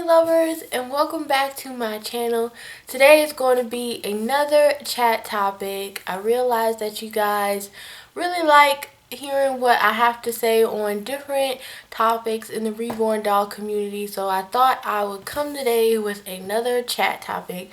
lovers, and welcome back to my channel. Today is going to be another chat topic. I realize that you guys really like hearing what I have to say on different topics in the Reborn doll community, so I thought I would come today with another chat topic.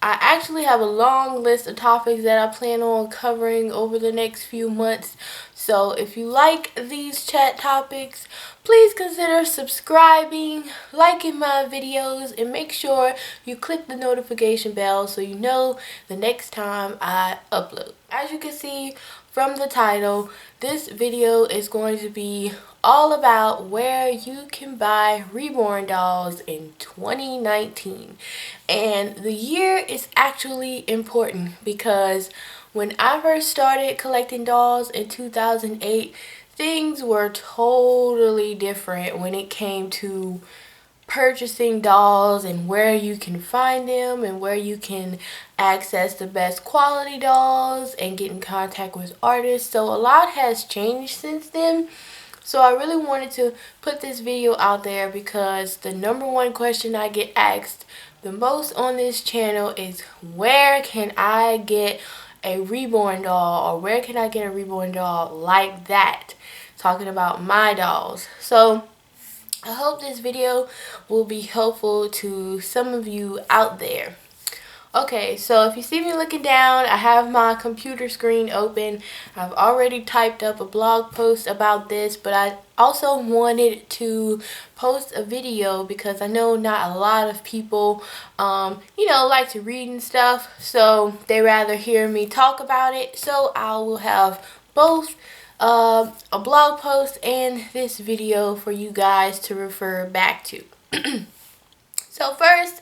I actually have a long list of topics that I plan on covering over the next few months. So if you like these chat topics, please consider subscribing, liking my videos, and make sure you click the notification bell so you know the next time I upload. As you can see from the title, this video is going to be all about where you can buy Reborn dolls in 2019. And the year is actually important because when I first started collecting dolls in 2008, things were totally different when it came to purchasing dolls and where you can find them and where you can access the best quality dolls and get in contact with artists. So a lot has changed since then. So I really wanted to put this video out there because the number one question I get asked the most on this channel is, where can I get a Reborn doll, or where can I get a Reborn doll like that? Talking about my dolls. So I hope this video will be helpful to some of you out there. Okay, so if you see me looking down, I have my computer screen open. I've already typed up a blog post about this, but I also wanted to post a video because I know not a lot of people, like to read and stuff. So they rather hear me talk about it. So I will have both a blog post and this video for you guys to refer back to. So first,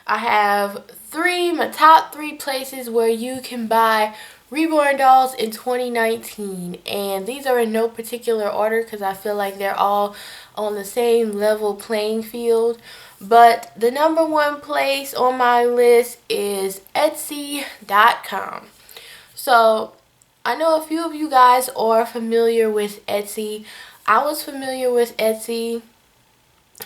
I have my top three places where you can buy Reborn dolls in 2019, and these are in no particular order because I feel like they're all on the same level playing field. But the number one place on my list is Etsy.com. So I know a few of you guys are familiar with Etsy. I was familiar with Etsy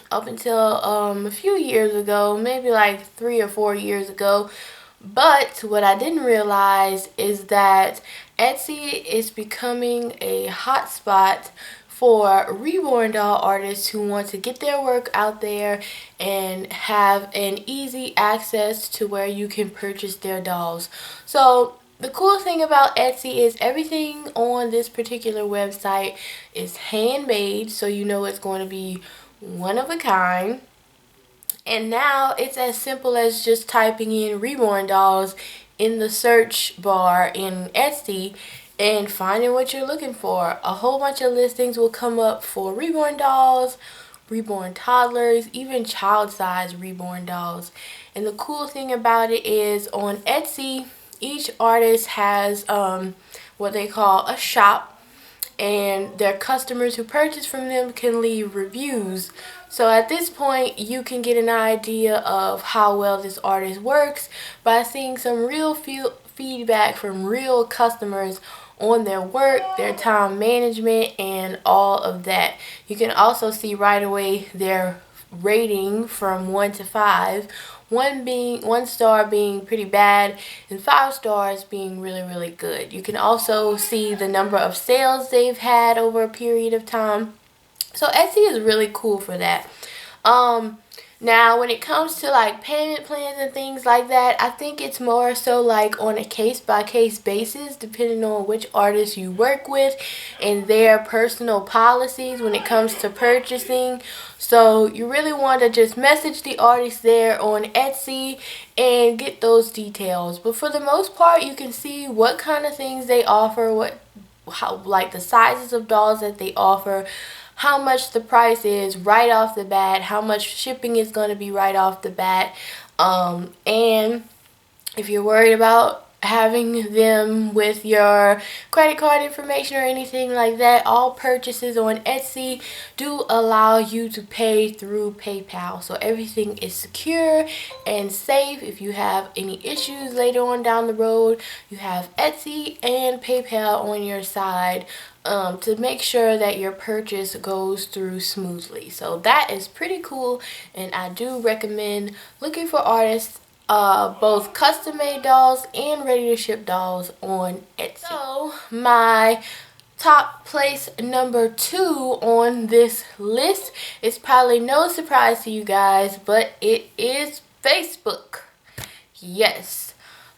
up until a few years ago, maybe like 3 or 4 years ago. But what I didn't realize is that Etsy is becoming a hotspot for Reborn doll artists who want to get their work out there and have an easy access to where you can purchase their dolls. So the cool thing about Etsy is everything on this particular website is handmade, so you know it's going to be one of a kind. And now it's as simple as just typing in Reborn dolls in the search bar in Etsy and finding what you're looking for. A whole bunch of listings will come up for Reborn dolls, Reborn toddlers, even child-size Reborn dolls. And the cool thing about it is on Etsy, each artist has what they call a shop, and their customers who purchase from them can leave reviews. So at this point, you can get an idea of how well this artist works by seeing some real feedback from real customers on their work, their time management, and all of that. You can also see right away their rating from 1 to 5. 1 star being pretty bad and 5 stars being really, really good. You can also see the number of sales they've had over a period of time. So Etsy is really cool for that. Now when it comes to like payment plans and things like that, I think it's more so like on a case-by-case basis depending on which artist you work with and their personal policies when it comes to purchasing. So you really want to just message the artist there on Etsy and get those details. But for the most part, you can see what kind of things they offer, like the sizes of dolls that they offer, how much the price is right off the bat, how much shipping is going to be right off the bat, and if you're worried about having them with your credit card information or anything like that. All purchases on Etsy do allow you to pay through PayPal, so everything is secure and safe. If you have any issues later on down the road, you have Etsy and PayPal on your side to make sure that your purchase goes through smoothly. So that is pretty cool, and I do recommend looking for artists, both custom made dolls and ready to ship dolls on Etsy. So my top place number 2 on this list is probably no surprise to you guys, but it is Facebook. Yes,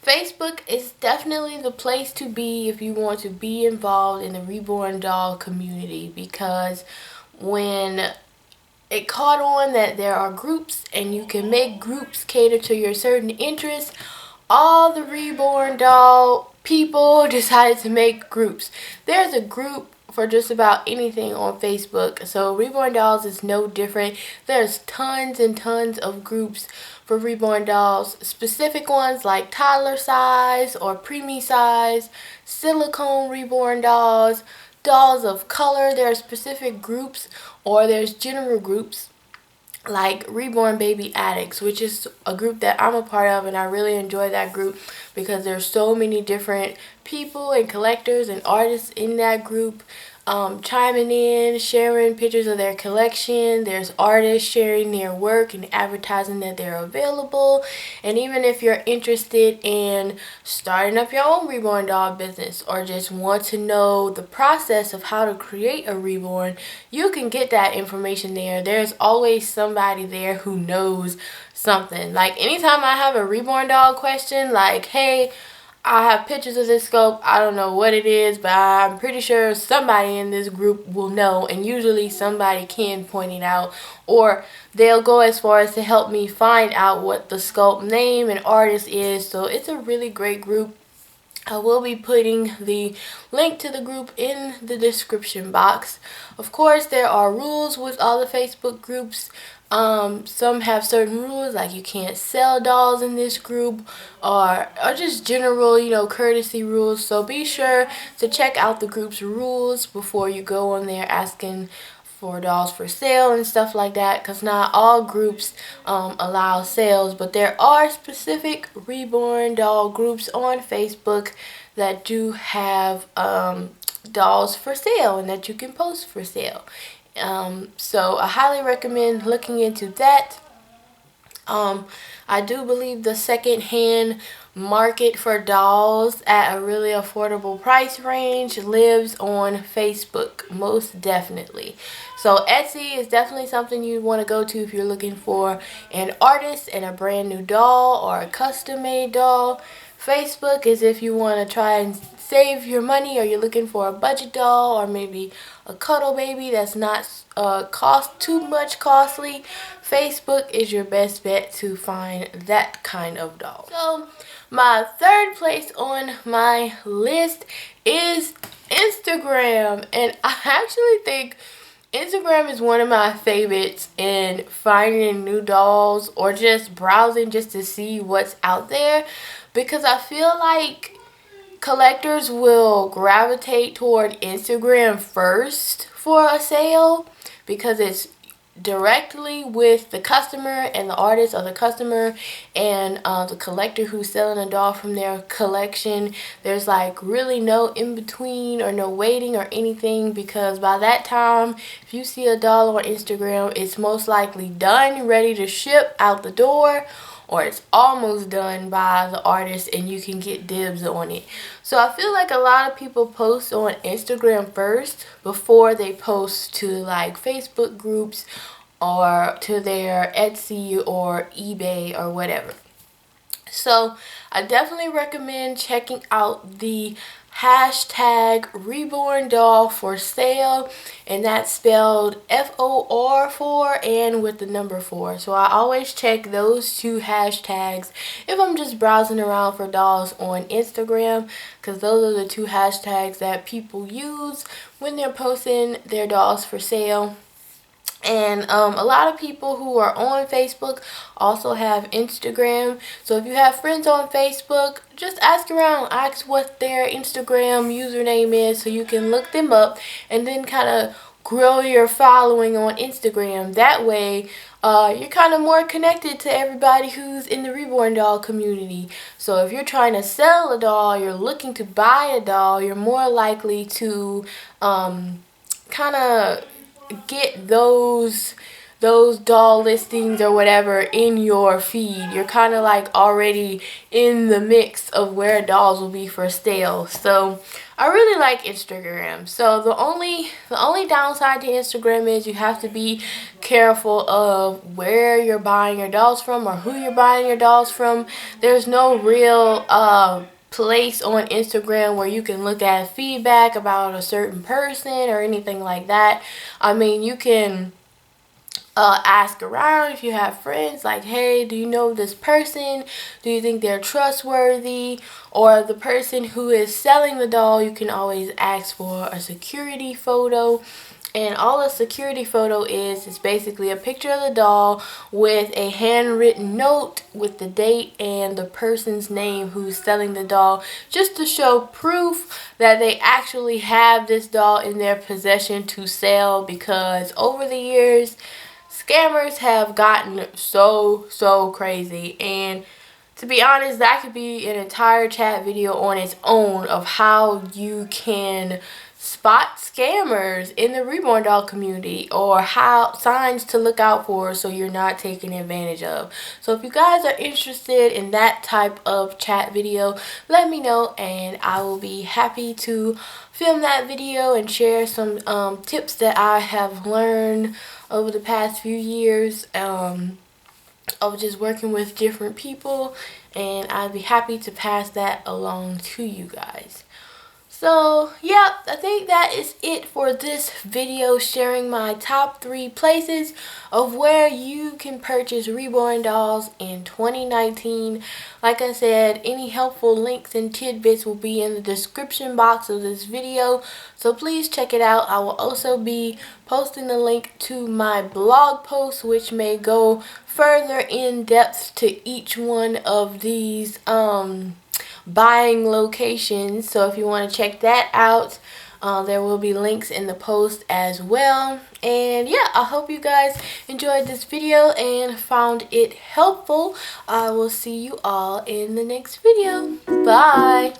Facebook is definitely the place to be if you want to be involved in the Reborn doll community, because when it caught on that there are groups and you can make groups cater to your certain interests, all the Reborn doll people decided to make groups. There's a group for just about anything on Facebook, so Reborn Dolls is no different. There's tons and tons of groups for Reborn Dolls, specific ones like toddler size or preemie size, silicone Reborn Dolls, dolls of color. There are specific groups, or there's general groups like Reborn Baby Addicts, which is a group that I'm a part of, and I really enjoy that group because there's so many different people and collectors and artists in that group, chiming in, sharing pictures of their collection. There's artists sharing their work and advertising that they're available. And even if you're interested in starting up your own Reborn doll business, or just want to know the process of how to create a Reborn, you can get that information there. There's always somebody there who knows something. Like anytime I have a Reborn doll question, like, hey, I have pictures of this sculpt, I don't know what it is, but I'm pretty sure somebody in this group will know, and usually somebody can point it out, or they'll go as far as to help me find out what the sculpt name and artist is. So it's a really great group. I will be putting the link to the group in the description box. Of course, there are rules with all the Facebook groups. Some have certain rules, like you can't sell dolls in this group, or just general, courtesy rules. So be sure to check out the group's rules before you go on there asking for dolls for sale and stuff like that, because not all groups allow sales, but there are specific Reborn doll groups on Facebook that do have dolls for sale and that you can post for sale. So I highly recommend looking into that. I do believe the second-hand market for dolls at a really affordable price range lives on Facebook, most definitely. So Etsy is definitely something you want to go to if you're looking for an artist and a brand new doll or a custom-made doll. Facebook is if you want to try and save your money, or you're looking for a budget doll, or maybe a cuddle baby that's not cost too much costly. Facebook is your best bet to find that kind of doll. So my third place on my list is Instagram, and I actually think Instagram is one of my favorites in finding new dolls, or just browsing just to see what's out there, because I feel like collectors will gravitate toward Instagram first for a sale, because it's directly with the customer and the artist, or the customer and the collector who's selling a doll from their collection. There's like really no in between or no waiting or anything, because by that time, if you see a doll on Instagram, it's most likely done, ready to ship out the door, or it's almost done by the artist and you can get dibs on it. So I feel like a lot of people post on Instagram first before they post to like Facebook groups or to their Etsy or eBay or whatever. So I definitely recommend checking out the hashtag Reborn doll for sale, and that's spelled FOR4 and with the number 4. So I always check those two hashtags if I'm just browsing around for dolls on Instagram, because those are the two hashtags that people use when they're posting their dolls for sale. And a lot of people who are on Facebook also have Instagram. So if you have friends on Facebook, just ask around, ask what their Instagram username is so you can look them up and then kind of grow your following on Instagram. That way you're kind of more connected to everybody who's in the Reborn doll community. So if you're trying to sell a doll, you're looking to buy a doll, you're more likely to kind of get those doll listings or whatever in your feed. You're kind of like already in the mix of where dolls will be for sale. So I really like Instagram. So the only downside to Instagram is you have to be careful of where you're buying your dolls from or who you're buying your dolls from. There's no real place on Instagram where you can look at feedback about a certain person or anything like that. I mean, you can ask around if you have friends, like, hey, do you know this person? Do you think they're trustworthy? Or the person who is selling the doll, you can always ask for a security photo. And all a security photo is basically a picture of the doll with a handwritten note with the date and the person's name who's selling the doll, just to show proof that they actually have this doll in their possession to sell. Because over the years, scammers have gotten so crazy, and to be honest, that could be an entire chat video on its own of how you can spot scammers in the Reborn doll community, or how signs to look out for so you're not taken advantage of. So if you guys are interested in that type of chat video, let me know and I will be happy to film that video and share some tips that I have learned over the past few years of just working with different people, and I'd be happy to pass that along to you guys. So yeah, I think that is it for this video, sharing my top 3 places of where you can purchase Reborn dolls in 2019. Like I said, any helpful links and tidbits will be in the description box of this video, so please check it out. I will also be posting the link to my blog post, which may go further in depth to each one of these buying locations. So if you want to check that out, there will be links in the post as well. And yeah, I hope you guys enjoyed this video and found it helpful. I will see you all in the next video. Bye.